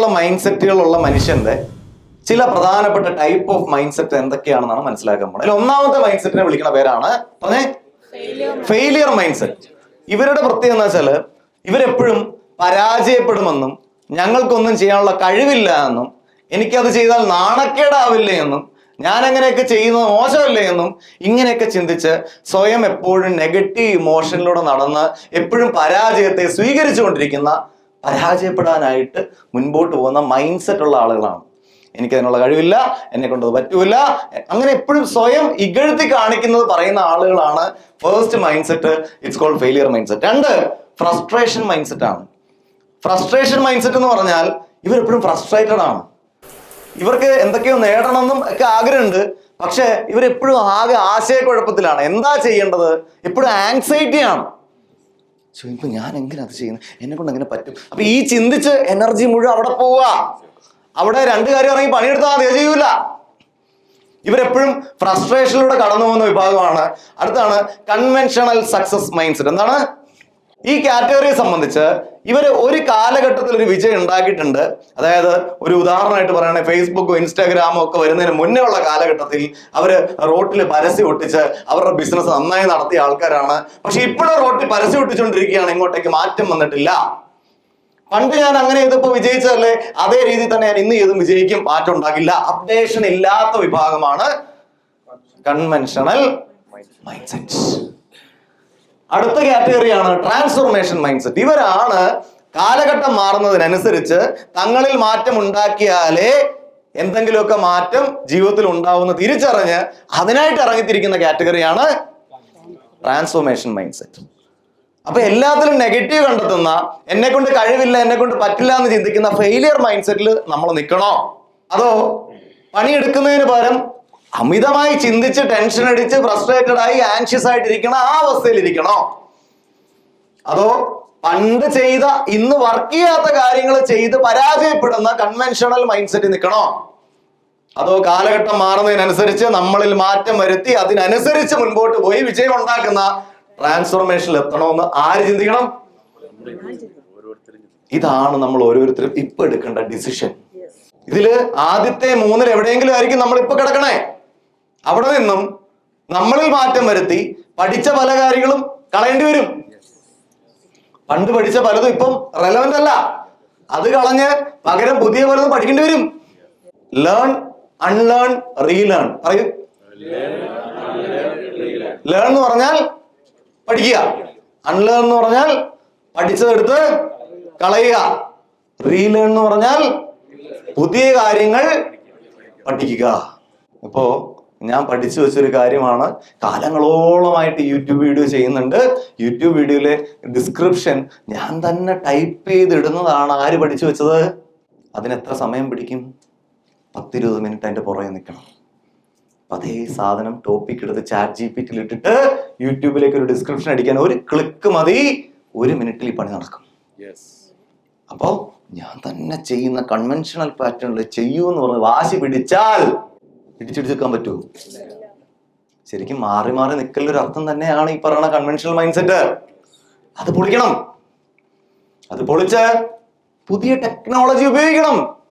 ഇത്തരത്തിലുള്ള മൈൻഡ് സെറ്റുകളുള്ള മനുഷ്യന്റെ ചില പ്രധാനപ്പെട്ട ടൈപ്പ് ഓഫ് മൈൻഡ് സെറ്റ് എന്തൊക്കെയാണെന്നാണ് മനസ്സിലാക്കാൻ പോകുന്നത്. അതിൽ ഒന്നാമത്തെ മൈൻഡ് സെറ്റിനെ വിളിക്കുന്ന പേരാണ് ഫെയിലിയർ മൈൻഡ് സെറ്റ്. ഇവരുടെ പ്രത്യേകത എന്ന് വെച്ചാൽ ഇവരെപ്പോഴും പരാജയപ്പെടുമെന്നും ഞങ്ങൾക്കൊന്നും ചെയ്യാനുള്ള കഴിവില്ല എന്നും എനിക്കത് ചെയ്താൽ നാണക്കേടാവില്ല എന്നും ഞാൻ അങ്ങനെയൊക്കെ ചെയ്യുന്നത് മോശമല്ലേ എന്നും ഇങ്ങനെയൊക്കെ ചിന്തിച്ച് സ്വയം എപ്പോഴും നെഗറ്റീവ് ഇമോഷനിലൂടെ നടന്ന് എപ്പോഴും പരാജയത്തെ സ്വീകരിച്ചുകൊണ്ടിരിക്കുന്ന, പരാജയപ്പെടാനായിട്ട് മുൻപോട്ട് പോകുന്ന മൈൻഡ് സെറ്റ് ഉള്ള ആളുകളാണ്. എനിക്കതിനുള്ള കഴിവില്ല, എന്നെ കൊണ്ടത് പറ്റൂല, അങ്ങനെ എപ്പോഴും സ്വയം ഇകഴ്ത്തി കാണിക്കുന്നത് പറയുന്ന ആളുകളാണ് first mind set. It's called failure mind set. രണ്ട്, ഫ്രസ്ട്രേഷൻ മൈൻഡ് സെറ്റ് ആണ്. ഫ്രസ്ട്രേഷൻ മൈൻഡ് സെറ്റ് എന്ന് പറഞ്ഞാൽ ഇവരെപ്പോഴും ഫ്രസ്ട്രേറ്റഡ് ആണ്. ഇവർക്ക് എന്തൊക്കെയോ നേടണമെന്നും ഒക്കെ ആഗ്രഹമുണ്ട്, പക്ഷെ ഇവരെപ്പോഴും ആകെ ആശയക്കുഴപ്പത്തിലാണ്. എന്താ ചെയ്യേണ്ടത്? എപ്പോഴും ആങ്സൈറ്റി ആണ്. ഇപ്പൊ ഞാൻ എങ്ങനെ അത് ചെയ്യുന്നത്, എന്നെ കൊണ്ട് എങ്ങനെ പറ്റും? അപ്പൊ ഈ ചിന്തിച്ച് എനർജി മുഴുവൻ അവിടെ പോവുക. അവിടെ രണ്ട് കാര്യം ഇറങ്ങി പണിയെടുത്താൽ മതി, അത് ചെയ്യൂല. ഇവരെപ്പോഴും ഫ്രസ്ട്രേഷനിലൂടെ കടന്നു പോകുന്ന വിഭാഗമാണ്. അടുത്താണ് കൺവെൻഷണൽ സക്സസ് മൈൻഡ് സെറ്റ്. എന്താണ് ഈ കാറ്റഗറിയെ സംബന്ധിച്ച്? ഇവര് ഒരു കാലഘട്ടത്തിൽ ഒരു വിജയം ഉണ്ടാക്കിയിട്ടുണ്ട്. അതായത് ഒരു ഉദാഹരണമായിട്ട് പറയുകയാണെങ്കിൽ ഫേസ്ബുക്കും ഇൻസ്റ്റാഗ്രാമും ഒക്കെ വരുന്നതിന് മുന്നേ ഉള്ള കാലഘട്ടത്തിൽ അവര് റോട്ടിൽ പരസ്യം ഒട്ടിച്ച് അവരുടെ ബിസിനസ് നന്നായി നടത്തിയ ആൾക്കാരാണ്. പക്ഷെ ഇപ്പോഴും റോട്ടിൽ പരസ്യം ഒട്ടിച്ചുകൊണ്ടിരിക്കുകയാണ്, ഇങ്ങോട്ടേക്ക് മാറ്റം വന്നിട്ടില്ല. പണ്ട് ഞാൻ അങ്ങനെ ചെയ്തപ്പോ വിജയിച്ചതല്ലേ, അതേ രീതിയിൽ തന്നെ ഞാൻ ഇന്ന് ചെയ്തും വിജയിക്കും, മാറ്റം ഉണ്ടാകില്ല. അപ്ഡേഷൻ ഇല്ലാത്ത വിഭാഗമാണ് കൺവെൻഷണൽ മൈൻഡ് സെറ്റ്. അടുത്ത കാറ്റഗറിയാണ് ട്രാൻസ്ഫോർമേഷൻ മൈൻഡ് സെറ്റ്. ഇവരാണ് കാലഘട്ടം മാറുന്നതിനനുസരിച്ച് തങ്ങളിൽ മാറ്റം ഉണ്ടാക്കിയാലേ എന്തെങ്കിലുമൊക്കെ മാറ്റം ജീവിതത്തിൽ ഉണ്ടാവുന്ന തിരിച്ചറിഞ്ഞ് അതിനായിട്ട് ഇറങ്ങിത്തിരിക്കുന്ന കാറ്റഗറിയാണ് ട്രാൻസ്ഫോർമേഷൻ മൈൻഡ് സെറ്റ്. അപ്പൊ എല്ലാത്തിലും നെഗറ്റീവ് കണ്ടെത്തുന്ന, എന്നെ കൊണ്ട് കഴിവില്ല, എന്നെ കൊണ്ട് പറ്റില്ല എന്ന് ചിന്തിക്കുന്ന ഫെയിലിയർ മൈൻഡ് സെറ്റിൽ നമ്മൾ നിൽക്കണോ? അതോ പണിയെടുക്കുന്നതിന് പകരം അമിതമായി ചിന്തിച്ച് ടെൻഷൻ അടിച്ച് ഫ്രസ്ട്രേറ്റഡ് ആയി ആൻഷ്യസ് ആയിട്ടിരിക്കണ ആ അവസ്ഥയിൽ ഇരിക്കണോ? അതോ പണ്ട് ചെയ്ത ഇന്ന് വർക്ക് ചെയ്യാത്ത കാര്യങ്ങൾ ചെയ്ത് പരാജയപ്പെടുന്ന കൺവെൻഷണൽ മൈൻഡ് സെറ്റിൽ നിൽക്കണോ? അതോ കാലഘട്ടം മാറുന്നതിനനുസരിച്ച് നമ്മളിൽ മാറ്റം വരുത്തി അതിനനുസരിച്ച് മുൻപോട്ട് പോയി വിജയം ഉണ്ടാക്കുന്ന ട്രാൻസ്ഫോർമേഷനിൽ എത്തണമെന്ന് ആര് ചിന്തിക്കണം? ഇതാണ് നമ്മൾ ഓരോരുത്തരും ഇപ്പൊ എടുക്കേണ്ട ഡിസിഷൻ. ഇതില് ആദ്യത്തെ മൂന്നിൽ എവിടെയെങ്കിലും ആയിരിക്കും നമ്മൾ ഇപ്പൊ കിടക്കണേ. അവിടെ നിന്നും നമ്മളിൽ മാറ്റം വരുത്തി പഠിച്ച പല കാര്യങ്ങളും കളയേണ്ടി വരും. പണ്ട് പഠിച്ച പലതും ഇപ്പം റെലവന്റ് അല്ല, അത് കളഞ്ഞ് പകരം പുതിയ പലതും പഠിക്കേണ്ടി വരും. Learn, unlearn, relearn. പറയൂ. ലേൺ എന്ന് പറഞ്ഞാൽ പഠിക്കുക, അൺലേൺ എന്ന് പറഞ്ഞാൽ പഠിച്ചതെടുത്ത് കളയുക, റീലേൺ എന്ന് പറഞ്ഞാൽ പുതിയ കാര്യങ്ങൾ പഠിക്കുക. ഇപ്പോ ഞാൻ പഠിച്ചു വെച്ചൊരു കാര്യമാണ്, കാലങ്ങളോളമായിട്ട് യൂട്യൂബ് വീഡിയോ ചെയ്യുന്നുണ്ട്. യൂട്യൂബ് വീഡിയോയിലെ ഡിസ്ക്രിപ്ഷൻ ഞാൻ തന്നെ ടൈപ്പ് ചെയ്തിടുന്നതാണ്. ആര് പഠിച്ചു വെച്ചത്? അതിനെത്ര സമയം പിടിക്കും? 10-20 മിനിറ്റ് അതിന്റെ പുറകെ നിൽക്കണം. അതേ സാധനം ടോപ്പിക് എടുത്ത് ChatGPT ഇട്ടിട്ട് യൂട്യൂബിലേക്ക് ഒരു ഡിസ്ക്രിപ്ഷൻ അടിക്കാൻ ഒരു ക്ലിക്ക് മതി, 1 മിനിറ്റിൽ ഈ പണി നടക്കും. അപ്പോ ഞാൻ തന്നെ ചെയ്യുന്ന കൺവെൻഷണൽ പാറ്റേണിൽ ചെയ്യൂ എന്ന് പറഞ്ഞ് വാശി പിടിച്ചാൽ പിടിച്ചെടുക്കാൻ പറ്റുമോ? ശരിക്കും മാറി മാറി നിൽക്കൽ ഒരു അർത്ഥം തന്നെയാണ് ഈ പറയുന്ന കൺവെൻഷണൽ മൈൻഡ് സെറ്റ്. അത് പൊളിക്കണം. അത് പൊളിച്ച് പുതിയ ടെക്നോളജി ഉപയോഗിക്കണം.